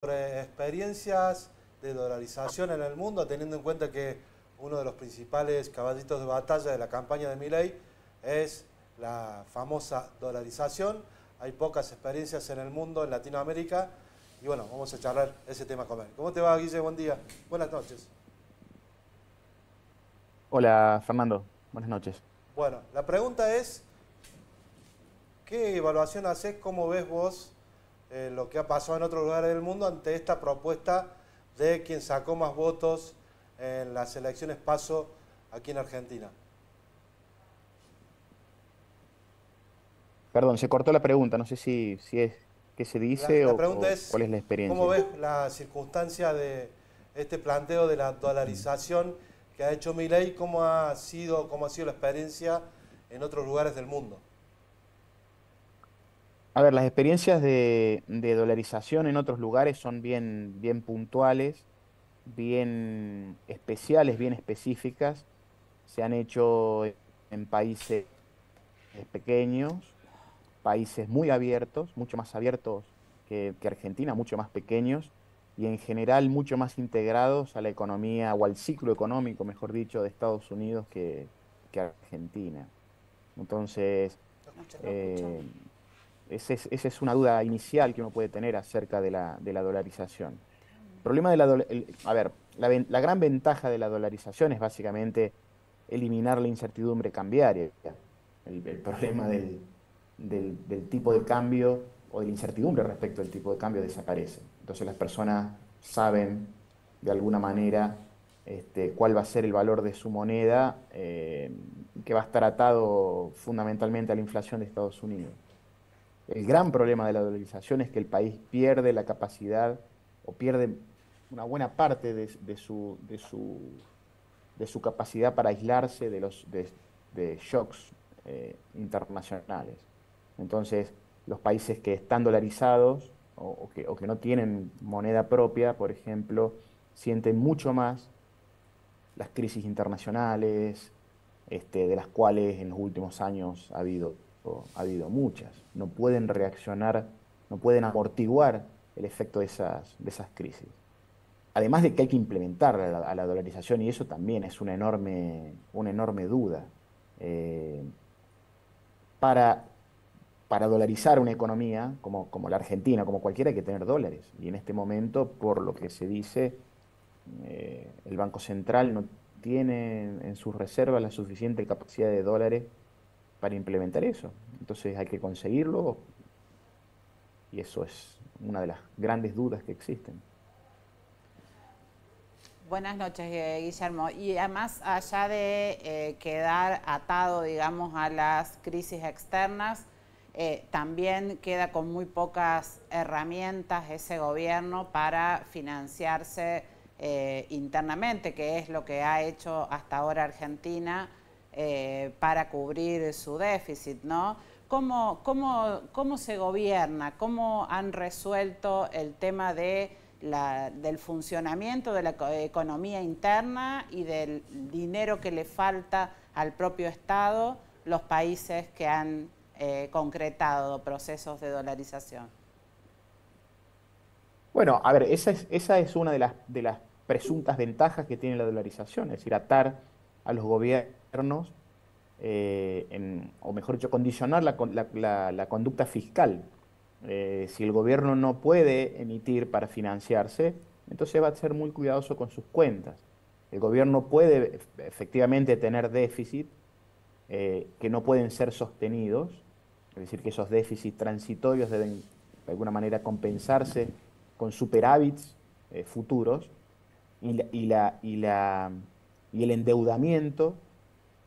sobre experiencias de dolarización en el mundo, teniendo en cuenta que uno de los principales caballitos de batalla de la campaña de Milei es la famosa dolarización. Hay pocas experiencias en el mundo, en Latinoamérica, y bueno, vamos a charlar ese tema con él. ¿Cómo te va, Guille? Buen día. Buenas noches. Hola Fernando, buenas noches. Bueno, la pregunta es, ¿qué evaluación haces? ¿Cómo ves vos lo que ha pasado en otros lugares del mundo ante esta propuesta de quien sacó más votos en las elecciones PASO aquí en Argentina? Perdón, se cortó la pregunta, no sé si es qué se dice La pregunta o es, cuál es la ¿cómo experiencia. ves la circunstancia de este planteo de la dolarización que ha hecho Milei? Cómo ha sido la experiencia en otros lugares del mundo? A ver, las experiencias de dolarización en otros lugares son bien puntuales, bien especiales, bien específicas. Se han hecho en países pequeños, países muy abiertos, mucho más abiertos que Argentina, mucho más pequeños y en general mucho más integrados a la economía o al ciclo económico, mejor dicho, de Estados Unidos que Argentina. Entonces, No escucho. eh, esa es una duda inicial que uno puede tener acerca de la dolarización. El problema de a ver, la gran ventaja de la dolarización es básicamente eliminar la incertidumbre cambiaria. El problema del tipo de cambio o de la incertidumbre respecto al tipo de cambio desaparece. Entonces las personas saben de alguna manera cuál va a ser el valor de su moneda, que va a estar atado fundamentalmente a la inflación de Estados Unidos. El gran problema de la dolarización es que el país pierde la capacidad o pierde una buena parte de su capacidad para aislarse de shocks internacionales. Entonces, los países que están dolarizados o que no tienen moneda propia, por ejemplo, sienten mucho más las crisis internacionales, de las cuales en los últimos años ha habido muchas. No pueden reaccionar, no pueden amortiguar el efecto de esas crisis. Además de que hay que implementar a la dolarización y eso también es una enorme duda. Eh, para, para dolarizar una economía como la Argentina, como cualquiera, hay que tener dólares. Y en este momento, por lo que se dice, el Banco Central no tiene en sus reservas la suficiente capacidad de dólares para implementar eso. Entonces hay que conseguirlo y eso es una de las grandes dudas que existen. Buenas noches, Guillermo. Y además, allá de quedar atado, digamos, a las crisis externas, también queda con muy pocas herramientas ese gobierno para financiarse internamente, que es lo que ha hecho hasta ahora Argentina para cubrir su déficit, ¿no? ¿Cómo se gobierna? ¿Cómo han resuelto el tema del funcionamiento de la economía interna y del dinero que le falta al propio Estado los países que han concretado procesos de dolarización? Bueno, a ver, esa es una de las presuntas ventajas que tiene la dolarización, es decir, atar a los gobiernos, o mejor dicho, condicionar la conducta fiscal. Si el gobierno no puede emitir para financiarse, entonces va a ser muy cuidadoso con sus cuentas. El gobierno puede efectivamente tener déficit que no pueden ser sostenidos, es decir, que esos déficits transitorios deben de alguna manera compensarse con superávits futuros y, la- y, la- y la- y el endeudamiento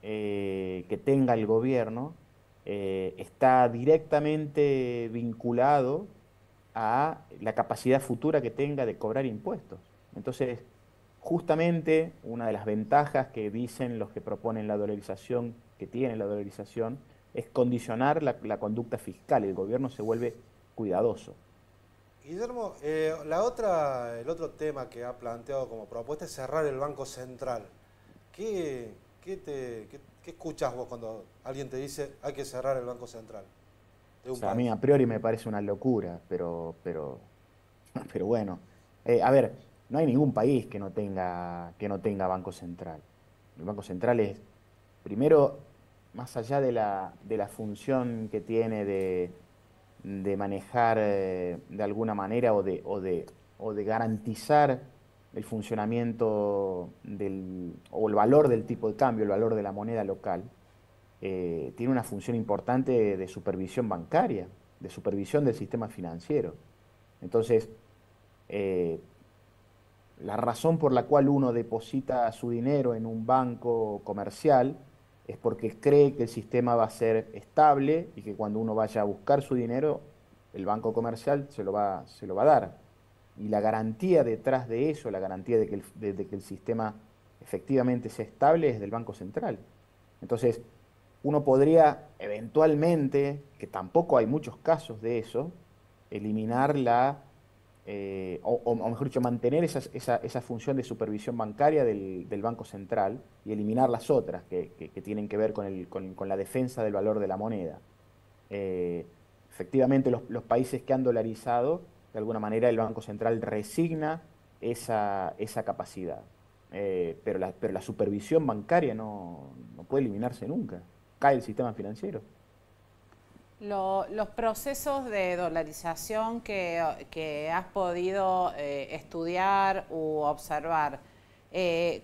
que tenga el gobierno está directamente vinculado a la capacidad futura que tenga de cobrar impuestos. Entonces, justamente una de las ventajas que dicen los que proponen la dolarización, que tiene la dolarización, es condicionar la conducta fiscal. El gobierno se vuelve cuidadoso. Guillermo, el otro tema que ha planteado como propuesta es cerrar el Banco Central. ¿Qué escuchas vos cuando alguien te dice hay que cerrar el Banco Central de O un sea, a mí país? a priori me parece una locura, Pero bueno, a ver, no hay ningún país que no tenga Banco Central. El Banco Central es, primero, más allá de la función que tiene de manejar de alguna manera o de garantizar el funcionamiento o el valor del tipo de cambio, el valor de la moneda local, tiene una función importante de supervisión bancaria, de supervisión del sistema financiero. Entonces, eh, la razón por la cual uno deposita su dinero en un banco comercial es porque cree que el sistema va a ser estable y que cuando uno vaya a buscar su dinero, el banco comercial se lo va a dar. Y la garantía detrás de eso, la garantía de que el sistema efectivamente sea estable es del Banco Central. Entonces, uno podría eventualmente, que tampoco hay muchos casos de eso, eliminar o mejor dicho, mantener esa función de supervisión bancaria del Banco Central y eliminar las otras que tienen que ver con la defensa del valor de la moneda. Eh, Efectivamente, los países que han dolarizado, de alguna manera el Banco Central resigna esa capacidad. Pero la supervisión bancaria no puede eliminarse nunca. Cae el sistema financiero. Los procesos de dolarización que has podido estudiar u observar,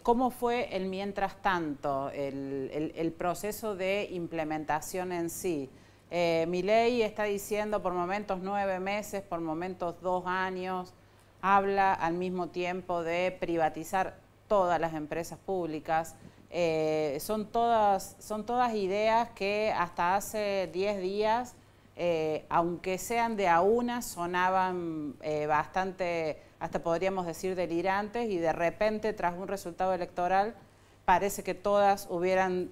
¿cómo fue el mientras tanto, el proceso de implementación en sí? Milei está diciendo por momentos 9 meses, por momentos 2 años, habla al mismo tiempo de privatizar todas las empresas públicas. Son todas ideas que hasta hace 10 días, aunque sean de a una, sonaban bastante, hasta podríamos decir, delirantes, y de repente, tras un resultado electoral, parece que todas hubieran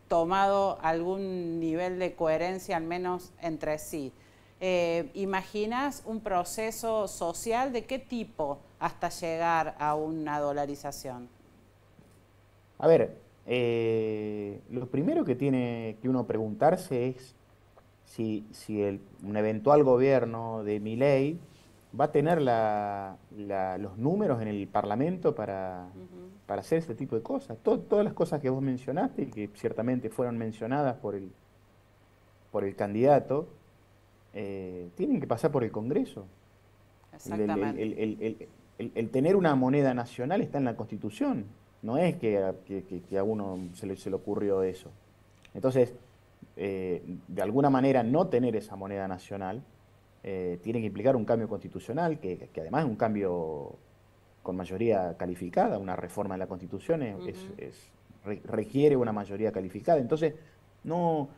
tomado algún nivel de coherencia, al menos entre sí. ¿Imaginas un proceso social de qué tipo hasta llegar a una dolarización? A ver, lo primero que tiene que uno preguntarse es si un eventual gobierno de Milei va a tener los números en el Parlamento para hacer este tipo de cosas. Todas las cosas que vos mencionaste y que ciertamente fueron mencionadas por el candidato, tienen que pasar por el Congreso. Exactamente. El tener una moneda nacional está en la Constitución, no es que a uno se le ocurrió eso. Entonces, de alguna manera no tener esa moneda nacional tiene que implicar un cambio constitucional, que además es un cambio con mayoría calificada, una reforma de la Constitución requiere una mayoría calificada. Entonces, no,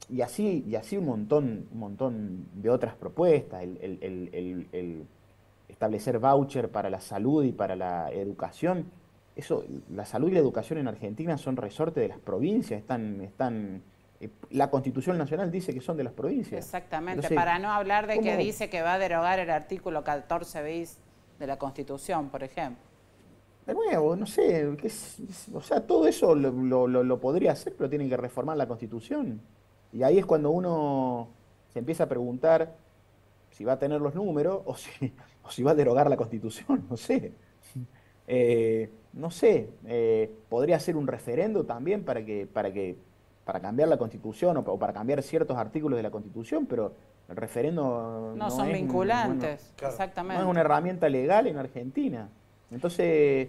y así un montón de otras propuestas, el establecer voucher para la salud y para la educación. Eso, la salud y la educación en Argentina son resorte de las provincias, la Constitución Nacional dice que son de las provincias. Exactamente, Entonces, para no hablar de que ¿cómo? dice que va a derogar el artículo 14 bis de la Constitución, por ejemplo. De nuevo, no sé, o sea, todo eso lo podría hacer, pero tienen que reformar la Constitución. Y ahí es cuando uno se empieza a preguntar si va a tener los números o si va a derogar la Constitución, no sé. No sé, podría ser un referendo también para cambiar la Constitución o para cambiar ciertos artículos de la Constitución, pero el referendo No son vinculantes, Claro. no es exactamente. una herramienta legal en Argentina. Entonces,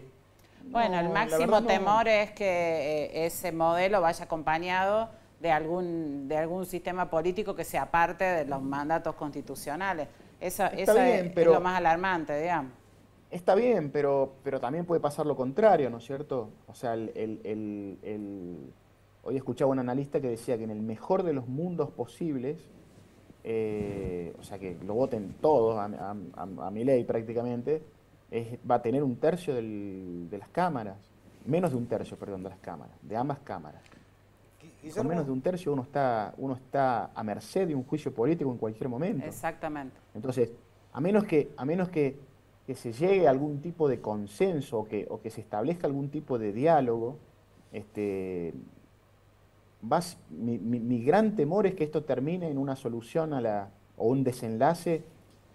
Bueno, el no, la máximo verdad no. temor es que ese modelo vaya acompañado de algún sistema político que sea parte de los mandatos constitucionales. Eso Está bien, es lo pero más alarmante, digamos. está bien, pero también puede pasar lo contrario, ¿no es cierto? O sea, hoy escuchaba un analista que decía que en el mejor de los mundos posibles, o sea, que lo voten todos a Milei prácticamente, va a tener un tercio de las cámaras, menos de un tercio, perdón, de las cámaras, de ambas cámaras. Con menos de Guillermo, un tercio uno está a merced de un juicio político en cualquier momento. Exactamente. Entonces, a menos que se llegue a algún tipo de consenso o que se establezca algún tipo de diálogo, este, mi gran temor es que esto termine en una solución o un desenlace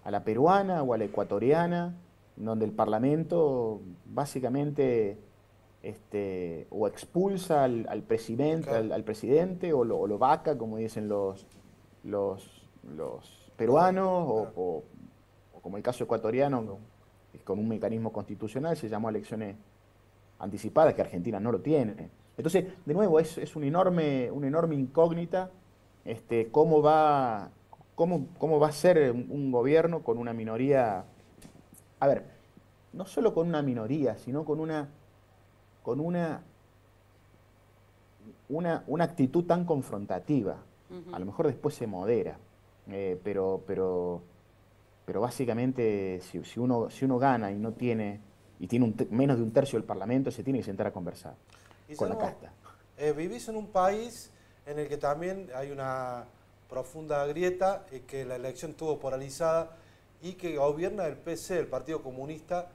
a la peruana o a la ecuatoriana, donde el Parlamento básicamente o expulsa al presidente, Claro. al presidente o lo vaca, como dicen los peruanos, Claro. o como el caso ecuatoriano, con un mecanismo constitucional, se llamó elecciones anticipadas, que Argentina no lo tiene. Entonces, de nuevo, es una enorme incógnita cómo va a ser un gobierno con una minoría. A ver, no solo con una minoría, sino con una actitud tan confrontativa. A lo mejor después se modera, pero básicamente si uno gana y tiene menos de un tercio del Parlamento, se tiene que sentar a conversar con la Guillermo, casta. vivís en un país en el que también hay una profunda grieta y que la elección estuvo polarizada y que gobierna el PC, el Partido Comunista,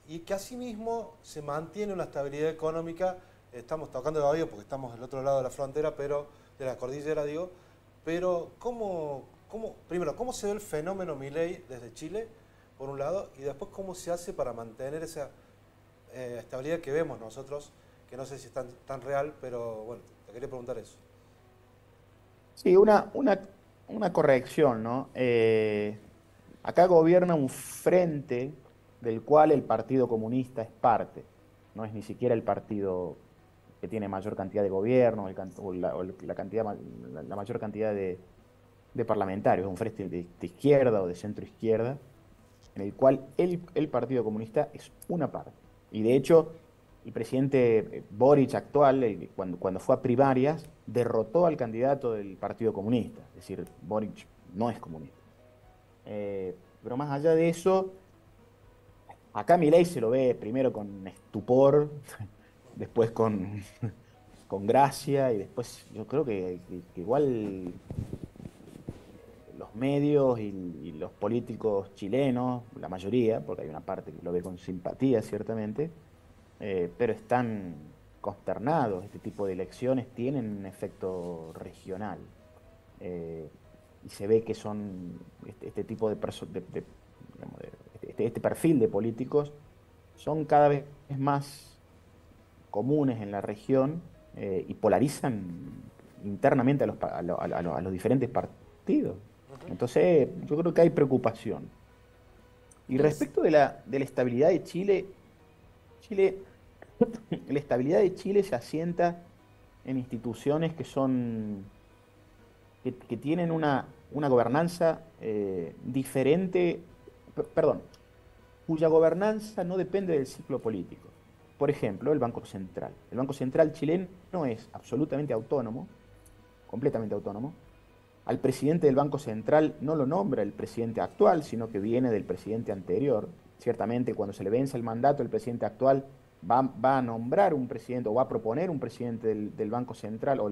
y que asimismo se mantiene una estabilidad económica. Estamos tocando de oído porque estamos del otro lado de la frontera, pero de la cordillera, digo. Pero primero, ¿cómo se ve el fenómeno Milei desde Chile, por un lado, y después cómo se hace para mantener esa estabilidad que vemos nosotros, que no sé si es tan real, pero bueno, te quería preguntar eso. Sí, una corrección, ¿no? Acá gobierna un frente del cual el Partido Comunista es parte. No es ni siquiera el partido que tiene mayor cantidad de gobierno la mayor cantidad de parlamentarios. Es un frente de izquierda o de centro izquierda, en el cual el Partido Comunista es una parte. Y de hecho, el presidente Boric actual, cuando fue a primarias, derrotó al candidato del Partido Comunista. Es decir, Boric no es comunista. Pero más allá de eso, acá Milei se lo ve primero con estupor, después con gracia, y después yo creo que igual los medios y los políticos chilenos, la mayoría, porque hay una parte que lo ve con simpatía, ciertamente, pero están consternados. Este tipo de elecciones tienen un efecto regional. Y se ve que son este tipo de personas, digamos, este perfil de políticos son cada vez más comunes en la región, y polarizan internamente a los diferentes partidos. Entonces, yo creo que hay preocupación. Y respecto de la estabilidad de Chile, la estabilidad de Chile se asienta en instituciones que tienen una gobernanza diferente, perdón, cuya gobernanza no depende del ciclo político. Por ejemplo, el Banco Central. El Banco Central chileno es absolutamente autónomo, completamente autónomo. Al presidente del Banco Central no lo nombra el presidente actual, sino que viene del presidente anterior. Ciertamente, cuando se le vence el mandato, el presidente actual va a nombrar un presidente o va a proponer un presidente del Banco Central, o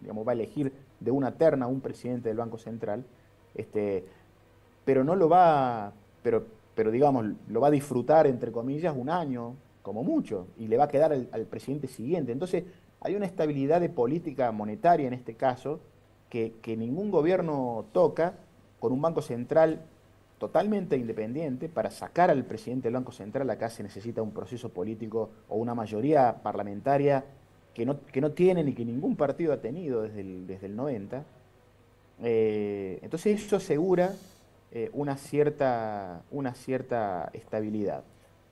digamos, va a elegir de una terna un presidente del Banco Central, pero no lo va, pero digamos, lo va a disfrutar, entre comillas, un año, como mucho, y le va a quedar al presidente siguiente. Entonces, hay una estabilidad de política monetaria en este caso, que ningún gobierno toca, con un Banco Central totalmente independiente. Para sacar al presidente del Banco Central acá se necesita un proceso político o una mayoría parlamentaria que no tiene ni que ningún partido ha tenido desde el 90. Entonces eso asegura una cierta estabilidad.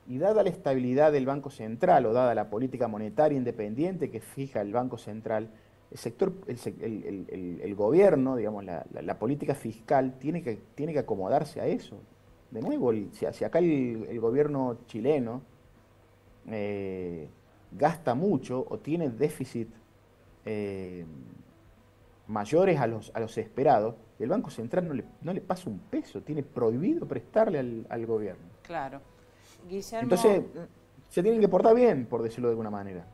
Y dada la estabilidad del Banco Central, o dada la política monetaria independiente que fija el Banco Central, el gobierno, digamos, la política fiscal tiene que acomodarse a eso. De nuevo, si acá el gobierno chileno gasta mucho o tiene déficit mayores a los esperados, el Banco Central no le pasa un peso, tiene prohibido prestarle al gobierno. Claro. Guillermo, Entonces, se tienen que portar bien, por decirlo de alguna manera.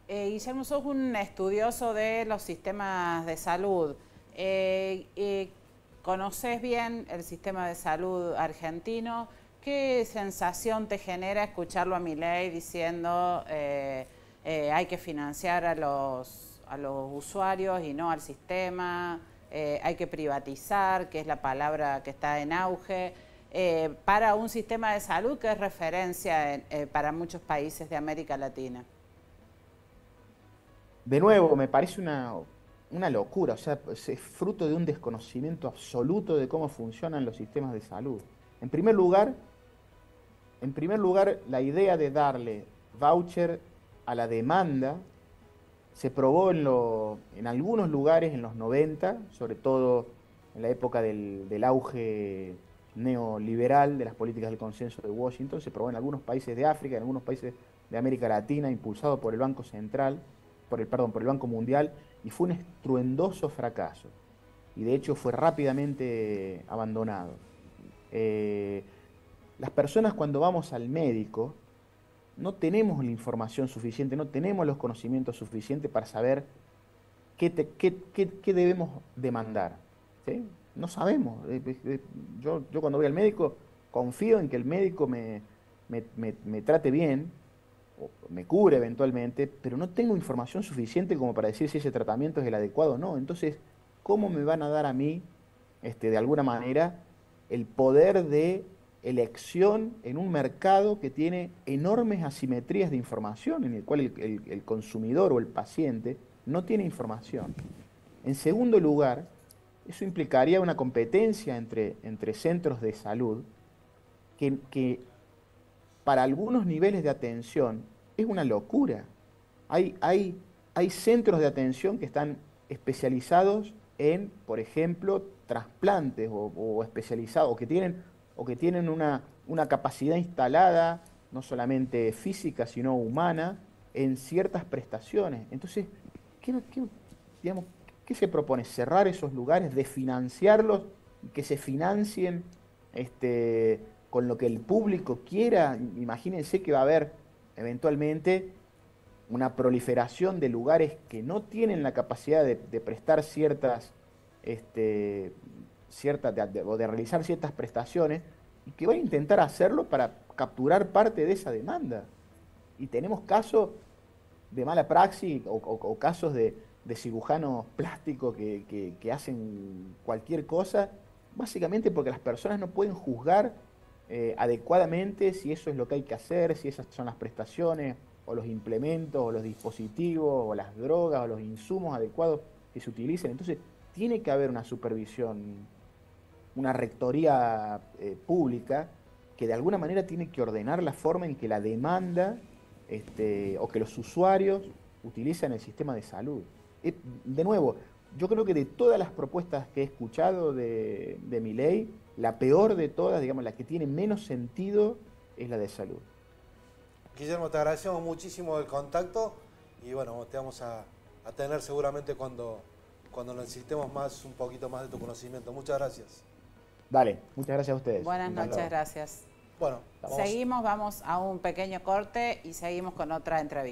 Guillermo, sos un estudioso de los sistemas de salud. ¿Conoces bien el sistema de salud argentino? ¿Qué sensación te genera escucharlo a Milei diciendo hay que financiar a los usuarios y no al sistema? hay que privatizar, que es la palabra que está en auge, para un sistema de salud que es referencia para muchos países de América Latina? De nuevo, me parece una locura, o sea, es fruto de un desconocimiento absoluto de cómo funcionan los sistemas de salud. En primer lugar, la idea de darle voucher a la demanda se probó en algunos lugares en los 90, sobre todo en la época del auge neoliberal de las políticas del consenso de Washington. Se probó en algunos países de África, en algunos países de América Latina, impulsado por el Banco Central, por el Banco Mundial, y fue un estruendoso fracaso. Y de hecho fue rápidamente abandonado. Las personas, cuando vamos al médico, no tenemos la información suficiente, no tenemos los conocimientos suficientes para saber qué debemos demandar, ¿sí? No sabemos. Yo cuando voy al médico confío en que el médico me trate bien, o me cure eventualmente, pero no tengo información suficiente como para decir si ese tratamiento es el adecuado o no. Entonces, ¿cómo me van a dar a mí, de alguna manera, el poder de elección en un mercado que tiene enormes asimetrías de información, en el cual el consumidor o el paciente no tiene información? En segundo lugar, eso implicaría una competencia entre centros de salud que para algunos niveles de atención es una locura. Hay centros de atención que están especializados en, por ejemplo, trasplantes o especializados, o que tienen una capacidad instalada, no solamente física, sino humana, en ciertas prestaciones. Entonces, ¿qué se propone? ¿Cerrar esos lugares, desfinanciarlos, que se financien con lo que el público quiera? Imagínense que va a haber eventualmente una proliferación de lugares que no tienen la capacidad de prestar o de realizar ciertas prestaciones, y que van a intentar hacerlo para capturar parte de esa demanda. Y tenemos casos de mala praxis o casos de cirujanos plásticos que hacen cualquier cosa, básicamente porque las personas no pueden juzgar adecuadamente si eso es lo que hay que hacer, si esas son las prestaciones, o los implementos, o los dispositivos, o las drogas, o los insumos adecuados que se utilicen. Entonces, tiene que haber una supervisión, una rectoría pública que de alguna manera tiene que ordenar la forma en que la demanda o que los usuarios utilizan el sistema de salud. De nuevo, yo creo que de todas las propuestas que he escuchado de Milei, la peor de todas, digamos, la que tiene menos sentido, es la de salud. Guillermo, te agradecemos muchísimo el contacto y bueno, te vamos a tener seguramente cuando necesitemos un poquito más de tu conocimiento. Muchas gracias. Dale, muchas gracias a ustedes. Buenas noches, gracias. Bueno, seguimos, vamos a un pequeño corte y seguimos con otra entrevista.